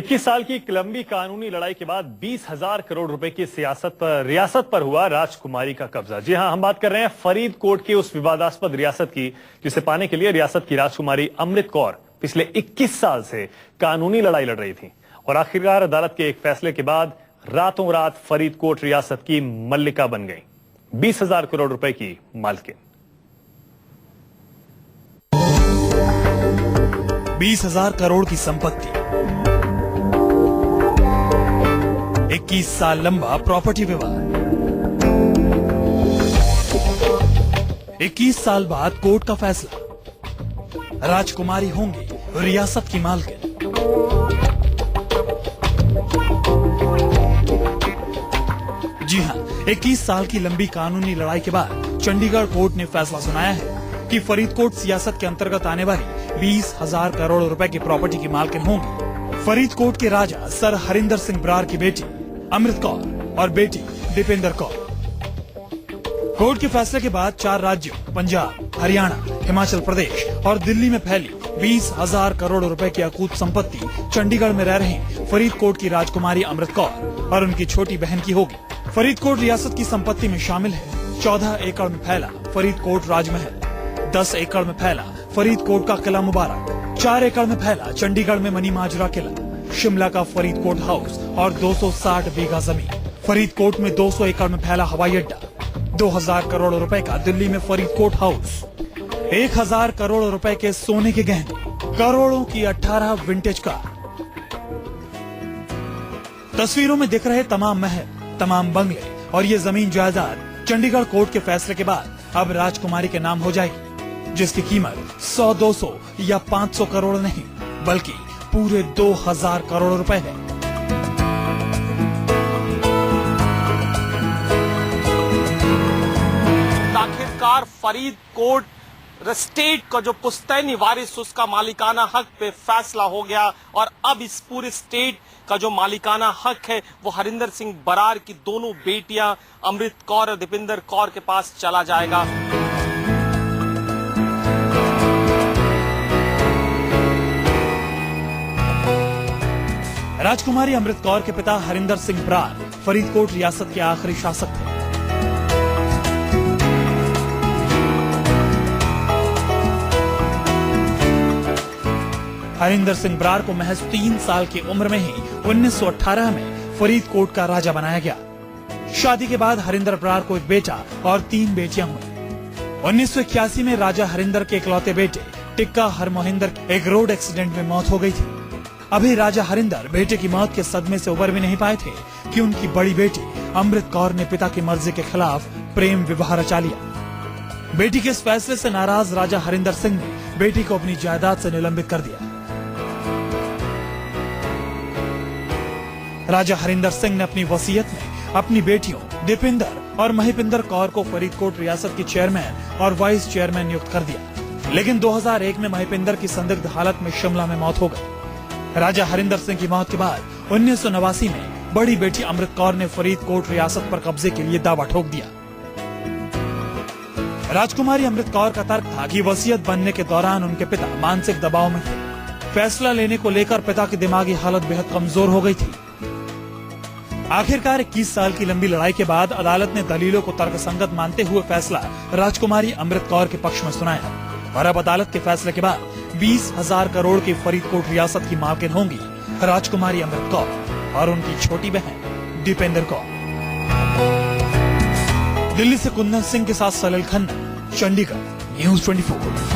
21 साल की एक लंबी कानूनी लड़ाई के बाद 20,000 करोड़ रुपए की रियासत पर हुआ राजकुमारी का कब्जा। जी हां, हम बात कर रहे हैं फरीदकोट की उस विवादास्पद रियासत की जिसे पाने के लिए रियासत की राजकुमारी अमृत कौर पिछले 21 साल से कानूनी लड़ाई लड़ रही थी और आखिरकार अदालत के एक फैसले के बाद रातों रात फरीदकोट रियासत की मल्लिका बन गई, 20,000 करोड़ रुपए की मालकिन। 20,000 करोड़ की संपत्ति, 21 साल लंबा प्रॉपर्टी विवाद, 21 साल बाद कोर्ट का फैसला, राजकुमारी होंगी रियासत की मालकिन। जी हां, 21 साल की लंबी कानूनी लड़ाई के बाद चंडीगढ़ कोर्ट ने फैसला सुनाया है कि फरीदकोट सियासत के अंतर्गत आने वाली 20,000 करोड़ रुपए की प्रॉपर्टी की मालकिन होंगी फरीदकोट के राजा सर हरिंदर सिंह बरार की बेटी अमृत कौर और बेटी दीपेंद्र कौर। कोर्ट के फैसले के बाद 4 राज्यों पंजाब, हरियाणा, हिमाचल प्रदेश और दिल्ली में फैली 20,000 करोड़ रुपए की अकूत संपत्ति चंडीगढ़ में रह रही फरीदकोट की राजकुमारी अमृत कौर और उनकी छोटी बहन की होगी। फरीदकोट रियासत की संपत्ति में शामिल है 14 एकड़ में फैला फरीदकोट राजमहल, 10 एकड़ में फैला फरीदकोट का किला मुबारक, 4 एकड़ में फैला चंडीगढ़ में मनी माजरा किला, शिमला का फरीदकोट हाउस और 260 बीघा जमीन। फरीदकोट में 200 एकड़ में फैला हवाई अड्डा, 2,000 करोड़ रुपए का दिल्ली में फरीदकोट हाउस, 1,000 करोड़ रुपए के सोने के गहने, करोड़ों की 18 विंटेज कार। तस्वीरों में दिख रहे तमाम महल, तमाम बंगले और ये जमीन जायदाद चंडीगढ़ कोर्ट के फैसले के बाद अब राजकुमारी के नाम हो जाएगी, जिसकी कीमत 100, 200 या 500 करोड़ नहीं बल्कि पूरे 2,000 करोड़ रुपए है। आखिरकार फरीदकोट स्टेट का जो पुश्तैनी वारिस उसका मालिकाना हक पे फैसला हो गया और अब इस पूरे स्टेट का जो मालिकाना हक है वो हरिंदर सिंह बरार की दोनों बेटियां अमृत कौर और दीपेंद्र कौर के पास चला जाएगा। राजकुमारी अमृत कौर के पिता हरिंदर सिंह बरार फरीदकोट रियासत के आखिरी शासक थे। हरिंदर सिंह बरार को महज 3 साल की उम्र में ही 1918 में फरीदकोट का राजा बनाया गया। शादी के बाद हरिंदर बरार को एक बेटा और 3 बेटियां हुई। 1981 में राजा हरिंदर के इकलौते बेटे टिक्का हरमोहिंदर एक रोड एक्सीडेंट में मौत हो गई थी। अभी राजा हरिंदर बेटे की मौत के सदमे से उबर भी नहीं पाए थे कि उनकी बड़ी बेटी अमृत कौर ने पिता की मर्जी के खिलाफ प्रेम विवाह रचा लिया। बेटी के इस फैसले से नाराज राजा हरिंदर सिंह ने बेटी को अपनी जायदाद से निलंबित कर दिया। राजा हरिंदर सिंह ने अपनी वसीयत में अपनी बेटियों दीपेंद्र और महिपिंदर कौर को फरीदकोट रियासत की चेयरमैन और वाइस चेयरमैन नियुक्त कर दिया, लेकिन 2001 में महिपिंदर की संदिग्ध हालत में शिमला में मौत हो गई। राजा हरिंदर सिंह की मौत के बाद 1989 में बड़ी बेटी अमृत कौर ने फरीदकोट रियासत पर कब्जे के लिए दावा ठोक दिया। राजकुमारी अमृत कौर का तर्क था कि वसीयत बनने के दौरान उनके पिता मानसिक दबाव में थे। फैसला लेने को लेकर पिता की दिमागी हालत बेहद कमजोर हो गई थी। आखिरकार 21 साल की लंबी लड़ाई के बाद अदालत ने दलीलों को तर्कसंगत मानते हुए फैसला राजकुमारी अमृत कौर के पक्ष में सुनाया और अब अदालत के फैसले के बाद 20,000 करोड़ की फरीदकोट रियासत की मालकिन होंगी राजकुमारी अमृत कौर और उनकी छोटी बहन दीपेंद्र कौर। दिल्ली से कुंदन सिंह के साथ सलिल खन्ना, चंडीगढ़, न्यूज़ 24।